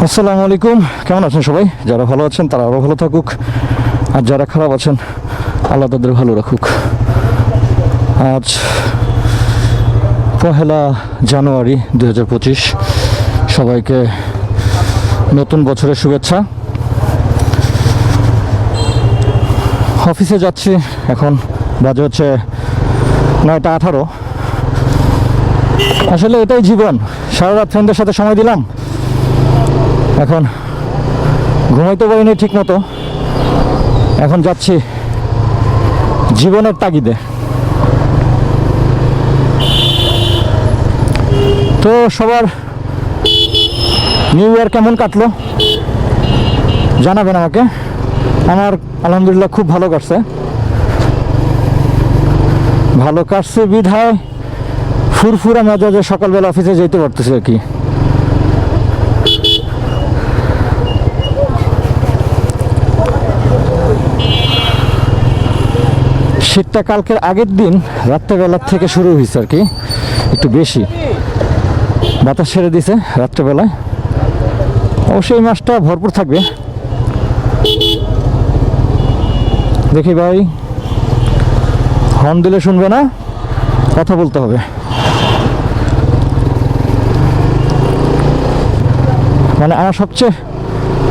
আসসালামু আলাইকুম, কেমন আছেন সবাই? যারা ভালো আছেন তারা আরও ভালো থাকুক, আর যারা খারাপ আছেন আল্লাহ তাদের ভালো রাখুক। আজ 1 জানুয়ারি 2025। সবাইকে নতুন বছরের শুভেচ্ছা। অফিসে যাচ্ছি, এখন বাজে হচ্ছে 9টা 18। আসলে এটাই জীবন। সারা রাত ফ্রেন্ডের সাথে সময় দিলাম, এখন ঘুমাইতে পারিনি ঠিক মতো। এখন যাচ্ছি জীবনের তাগিদে। তো সবার নিউ ইয়ার কেমন কাটলো জানাবেন আমাকে। আমার আলহামদুলিল্লাহ খুব ভালো কাটছে। ভালো কাটছে বিধায় ফুরফুরা মেজাজে সকালবেলা অফিসে যেতে পারতেছে আর কি। শীতটা কালকের আগের দিন রাত্রেবেলার থেকে শুরু হয়েছে আর কি, একটু বেশি বাতাস ছেড়ে দিছে রাত্রেবেলায়। অবশ্যই এই মাসটা ভরপুর থাকবে। দেখি ভাই, হর্ন দিলে শুনবে না, কথা বলতে হবে। মানে আমার সবচেয়ে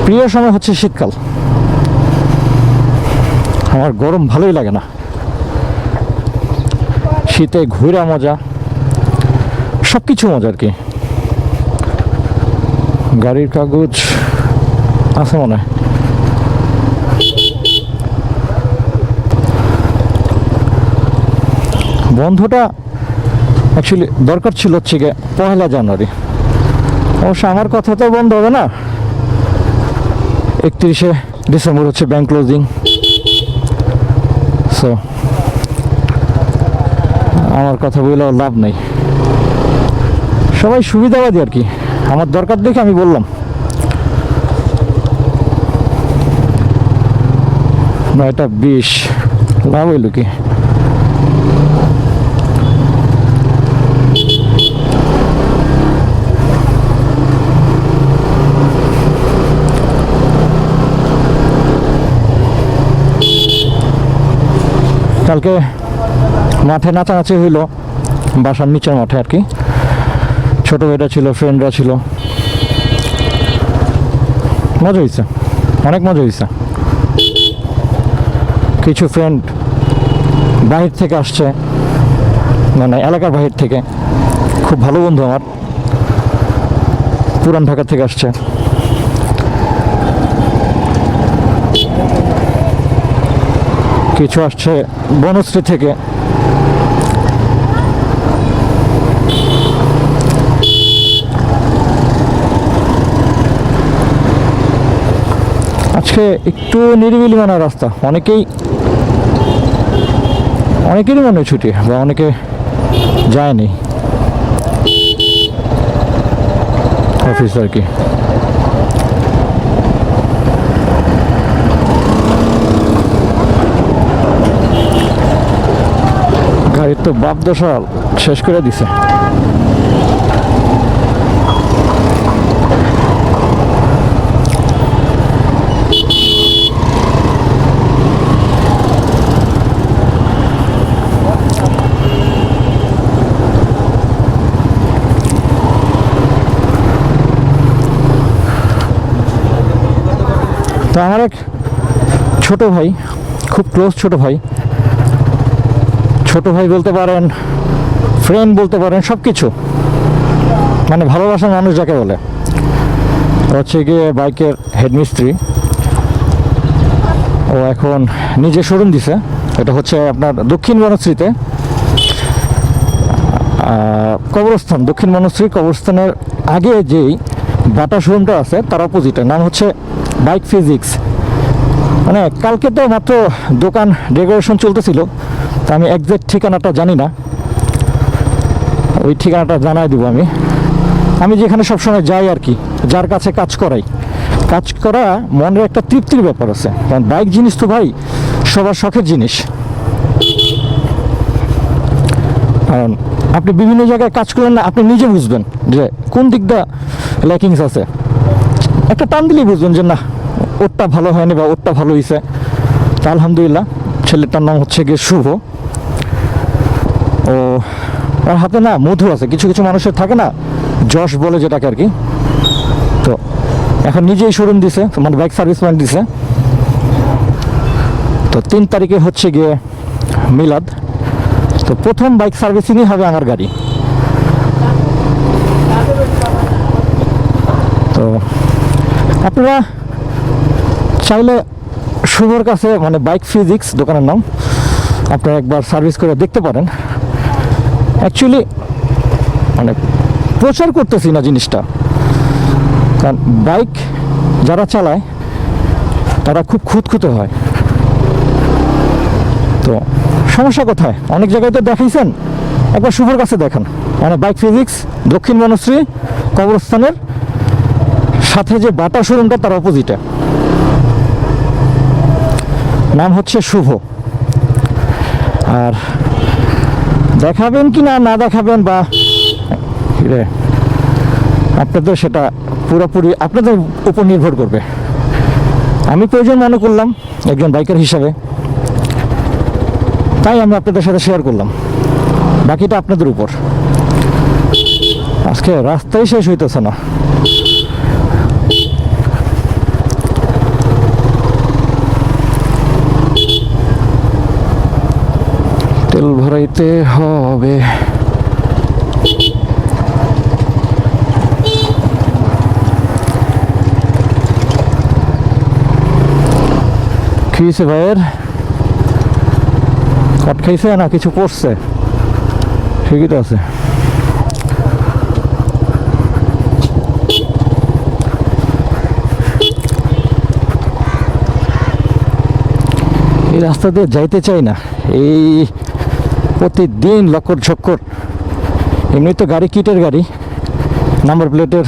প্রিয় সময় হচ্ছে শীতকাল। আমার গরম ভালোই লাগে না। শীতে ঘুরা মজা, সব কিছু মজা আর কি। গাড়ির কাগজ আছে মনে হয়। বন্ধটা অ্যাকচুয়ালি দরকার ছিল হচ্ছে গিয়ে 1 জানুয়ারি। অবশ্য আমার কথা তো বন্ধ হবে না। 31শে ডিসেম্বর হচ্ছে ব্যাংক ক্লোজিং। সো আমার কথা বললেও লাভ নেই। সবাই সুবিধাবাদী আর কি। আমার দরকার দেখে আমি বললাম। 9টা 20 লাভ হইল কি? কালকে মাঠে নাচানাচি হইল, বাসার নিচের মাঠে আর কি। ছোট ভাইরা ছিল, ফ্রেন্ডরা ছিল, মজা হয়েছে, অনেক মজা হয়েছে। কিছু ফ্রেন্ড বাহির থেকে আসছে, মানে এলাকার বাহির থেকে। খুব ভালো বন্ধু আমার, পুরান ঢাকা থেকে আসছে। কিছু আসছে বনশ্রী থেকে। আজকে একটু নিরিবিলি মনে রাস্তা। অনেকেরই মনে ছুটি, বা অনেকে যায়নি অফিস আর কি। গাড়ির তো বাপ দশা শেষ করে দিছে। তো আমার এক ছোট ভাই, খুব ক্লোজ ছোট ভাই বলতে পারেন, ফ্রেন্ড বলতে পারেন, সব কিছু। মানে ভালোবাসার মানুষ যাকে বলে। হচ্ছে গিয়ে বাইকের হেডমিস্ত্রি। ও এখন নিজে শোরুম দিছে। এটা হচ্ছে আপনার দক্ষিণ বনশ্রীতে, কবরস্থান, দক্ষিণ বনশ্রী কবরস্থানের আগে যেই বাটা শোরুমটা আছে তার অপোজিটে। নাম হচ্ছে বাইক ফিজিক্স। মানে কালকে তো মাত্র দোকান ডেকোরেশন চলতেছিল, তা আমি একজ্যাক্ট ঠিকানাটা জানি না। ওই ঠিকানাটা জানাই দিব আমি যেখানে সবসময় যাই আর কি, যার কাছে কাজ করা মনের একটা তৃপ্তির ব্যাপার আছে। কারণ বাইক জিনিস তো ভাই সবার শখের জিনিস। কারণ আপনি বিভিন্ন জায়গায় কাজ করলেন না, আপনি নিজে বুঝবেন যে কোন দিকটা ল্যাকিংস আছে। একটা টান দিলেই বুঝবেন যে না ওরটা ভালো হয়নি বা ওরটা ভালো হয়েছে। তা আলহামদুলিল্লাহ, ছেলেটার নাম হচ্ছে গিয়ে শুভ। ও আর হাতে না মধু আছে, কিছু কিছু মানুষের থাকে না যশ বলে যেটাকে আর কি। তো এখন নিজেই শোরুম দিছে, মানে বাইক সার্ভিস পয়েন্ট দিছে। তো 3 তারিখে হচ্ছে গিয়ে মিলাদ। তো প্রথম বাইক সার্ভিসিংই হবে আমার গাড়ি। তো আপনারা চাইলে শুভর কাছে, মানে বাইক ফিজিক্স দোকানের নাম, আপনারা একবার সার্ভিস করে দেখতে পারেন। অ্যাকচুয়ালি মানে প্রচার করতেছি না জিনিসটা, কারণ বাইক যারা চালায় তারা খুব খুঁতখুঁতে হয়। তো সমস্যা কোথায়? অনেক জায়গায় তো দেখাইছেন, একবার শুভর কাছে দেখান। মানে বাইক ফিজিক্স, দক্ষিণ বনশ্রী কবরস্থানের সাথে যে বাটা শোরুমটা তার অপোজিটে, নাম হচ্ছে শুভ। আর দেখাবেন কি না না দেখাবেন বা আপনাদের সেটা পুরোপুরি আপনাদের উপর নির্ভর করবে। আমি প্রয়োজন মনে করলাম একজন বাইকার হিসাবে, তাই আমি আপনাদের সাথে শেয়ার করলাম, বাকিটা আপনাদের উপর। আজকে রাস্তায় শেষ হইতেছে না। তেল ভরাইতে হবে। কি হয়েছে ভাইয়ের? কাট খাইছে না কিছু পড়ছে? ঠিকই তো আছে। এই রাস্তা দিয়ে যাইতে চাই না, এই প্রতিদিন লক্কর ঝক্কর। এমনি তো গাড়ি কিটের গাড়ি, নাম্বার প্লেটের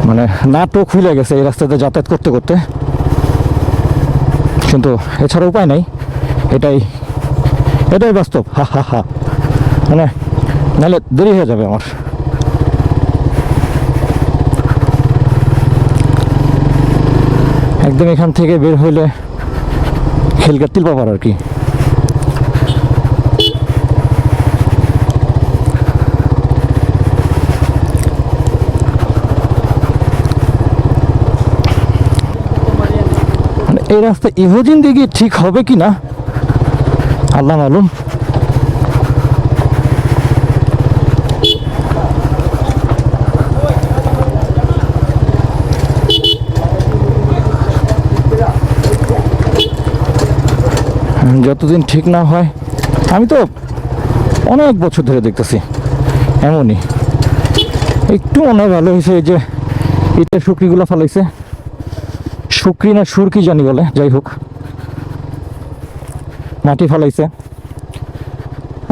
মানে নাটও খুলে গেছে এই রাস্তাতে যাতায়াত করতে করতে, কিন্তু এছাড়া উপায় নাই। এটাই বাস্তব। হা হা হা, মানে নাহলে দেরি হয়ে যাবে আমার। একদম এখান থেকে বের হইলে খেলগাতিল পাবার আর কি। এই রাস্তা ইভোজিন দিকে ঠিক হবে কি না আল্লাহ মালুম। যতদিন ঠিক না হয়, আমি তো অনেক বছর ধরে দেখতেছি এমনই। একটু মনে হয় ভালো হয়েছে যে ইটের শুকরিগুলো ফেলাইছে, শুকরি না সুরকি জানি বলে, যাই হোক মাটি ফেলাইছে।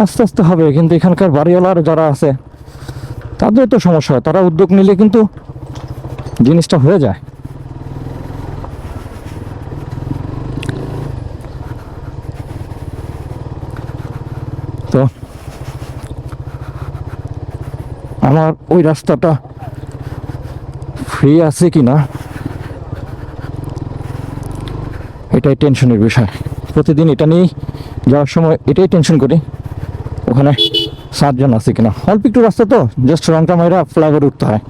আস্তে আস্তে হবে, কিন্তু এখানকার বাড়িওয়ালার যারা আছে তাদের তো সমস্যা হয়, তারা উদ্যোগ নিলে কিন্তু জিনিসটা হয়ে যায়। তো আমার ওই রাস্তাটা ফ্রি আছে কি না এটাই টেনশনের বিষয়। প্রতিদিন এটা নিয়েই যাওয়ার সময় এটাই টেনশন করি, ওখানে 7 জন আছে কিনা। অল্প একটু রাস্তা তো, জাস্ট রংটা মাইরা ফ্লাইওভার উঠতে হয়।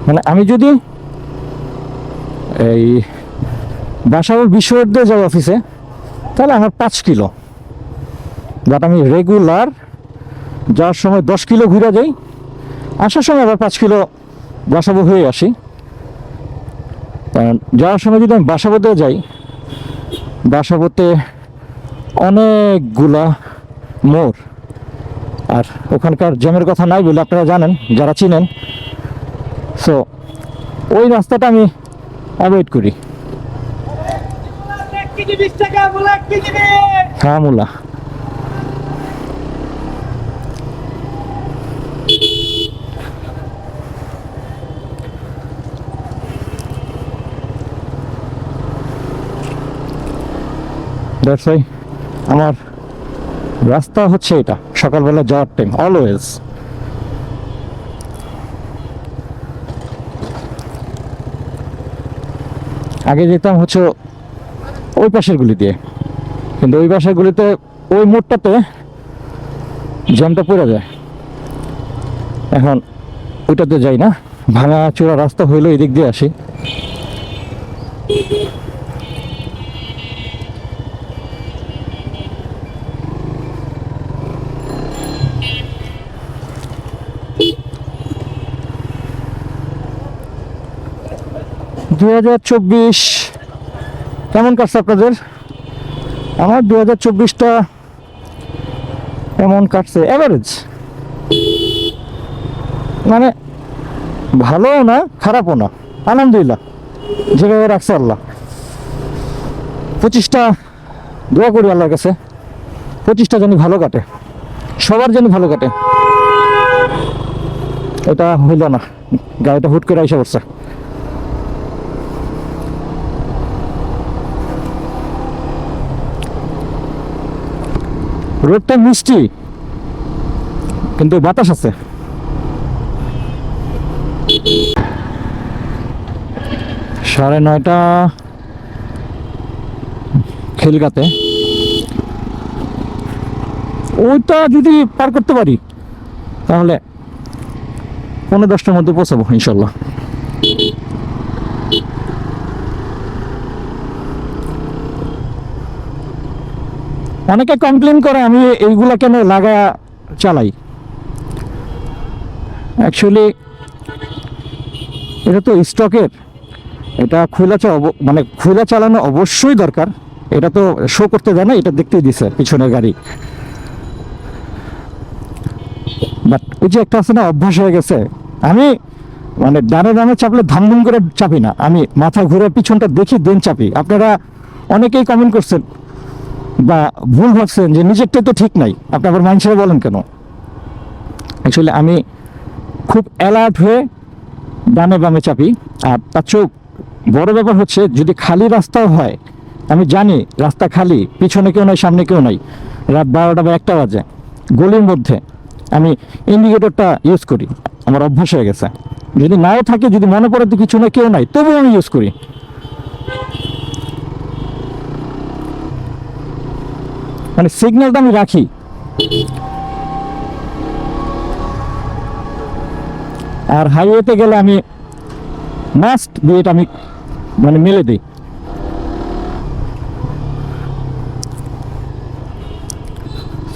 মানে আমি যদি এই বাসাবোর বিশ্ববিদ্যালয়ে যাই অফিসে, তাহলে আমার 5 কিলো, বাট আমি রেগুলার যাওয়ার সময় 10 কিলো ঘুরে যাই, আসার সময় আবার 5 কিলো বাসাবো হয়ে আসি। কারণ যাওয়ার সময় যদি আমি বাসাবোতে যাই, বাসাবোতে অনেকগুলা মোড়, আর ওখানকার জ্যামের কথা নাই বলে আপনারা জানেন যারা চিনেন। সো ওই রাস্তাটা আমি অ্যাভয়েড করি। হ্যাঁ মুলা, দ্যাটস ওয়াই আমার রাস্তা হচ্ছে এটা সকালবেলা যাওয়ার টাইম অলওয়েজ। আগে যেতাম হচ্ছে ওই পাশের গুলি দিয়ে, কিন্তু ওই পাশের গুলিতে ওই মোড়টাতে জ্যামটা পড়ে যায়। এখন ওইটাতে যাই না, ভাঙা চোরা রাস্তা হইলেও এদিক দিয়ে আসি। (2024) কেমন কাটছে আপনাদের? আমার 2024টা কেমন কাটছে, অ্যাভারেজ, মানে ভালোও না খারাপও না, আলহামদুলিল্লাহ যেভাবে রাখছে আল্লাহ। 25টা দোয়া করি আল্লাহর কাছে 25টা যেন ভালো কাটে, সবার যেন ভালো কাটে। এটা হইল না, গাড়িটা হুট করে আইসা পড়ছে। রোডটা মিষ্টি কিন্তু বাতাস আছে। সাড়ে 9টা খিলগাতে, ওইটা যদি পার করতে পারি তাহলে 9:10টার মধ্যে পৌঁছাবো ইনশাল্লাহ। অনেকে কমপ্লেন করে আমি এইগুলা কেন লাগা চালাই। অ্যাকচুয়ালি এটা তো স্টকের, এটা মানে খোলা চালানো অবশ্যই দরকার। এটা তো শো করতে দেয় না, এটা দেখতেই দিছে পিছনের গাড়ি। বাট ওই যে একটা আছে না, অভ্যাস হয়ে গেছে। আমি মানে ডানে চাপলে ধামধুম করে চাপি না, আমি মাথা ঘুরে পিছনটা দেখি দেন চাপি। আপনারা অনেকেই কমেন্ট করছেন বা ভুল ভাবছেন যে নিজেরটাই তো ঠিক নাই, আপনি আবার মাইন্ড ছেড়ে বলেন কেন। অ্যাকচুয়ালি আমি খুব অ্যালার্ট হয়ে ডানে বামে চাপি। আর তার চেয়েও বড় ব্যাপার হচ্ছে, যদি খালি রাস্তাও হয়, আমি জানি রাস্তা খালি, পিছনে কেউ নাই সামনে কেউ নাই, রাত 12টা বা 1টা বাজে, গলির মধ্যে আমি ইন্ডিকেটরটা ইউজ করি, আমার অভ্যাস হয়ে গেছে। যদি নাও থাকে, যদি মনে পড়ে তো কিছু না কেউ নাই, তবুও আমি ইউজ করি। মানে সিগন্যালটা আমি রাখি। আর হাইওয়েতে গেলে আমি মাস্ট দিয়ে এটা আমি মানে মেলে দিই।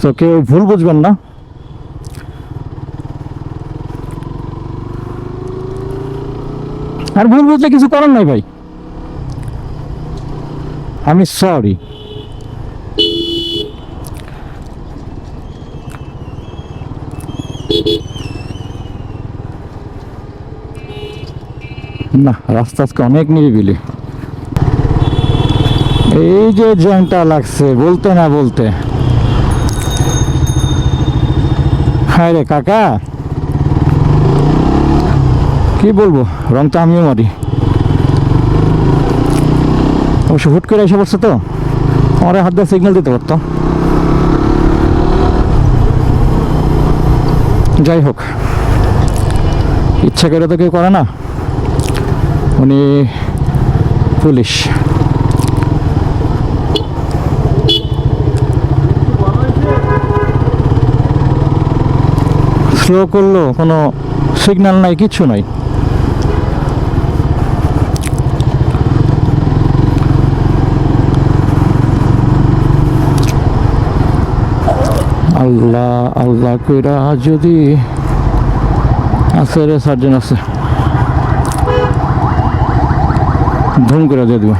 তো কেউ ভুল বুঝবেন না। আর ভুল বুঝলে কিছু করার নাই ভাই, আমি সরি। না, রাস্তা আজকে অনেক নিরিবিলি। এই যে জ্যামটা লাগছে বলতে না বলতে, হায় রে কাকা, কি বলবো, রং তো আমিও মারি। অবশ্য হুট করে এসে পড়ছে তো, আমার হাত দিয়ে সিগন্যাল দিতে পারতো। যাই হোক, ইচ্ছা করে তো কেউ করে না, উনি পুলিশ। স্লো করলো, কোনো সিগন্যাল নাই, কিচ্ছু নাই। আল্লাহ আল্লাহ কইরা যদি আছে রে, সার্জন আছে, ধুম করে দিয়ে দিব।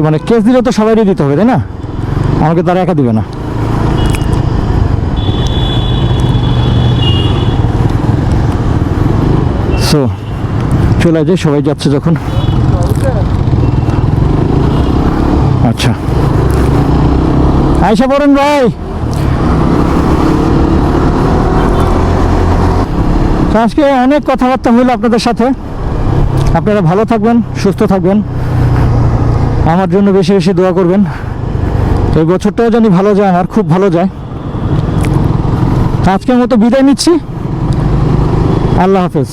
মানে কেস দিলে তো সবাইই দিতে হবে, তাই না? আমাকে তারা একা দিবে না। সো চলে যায়, সবাই যাচ্ছে যখন। আচ্ছা, আয়সা পড়েন ভাই। তো আজকে অনেক কথাবার্তা হইলো আপনাদের সাথে। আপনারা ভালো থাকবেন, সুস্থ থাকবেন, আমার জন্য বেশি বেশি দোয়া করবেন। এই বছরটাও জানি ভালো যায়, আমার খুব ভালো যায়। আজকের মতো বিদায় নিচ্ছি। আল্লাহ হাফেজ।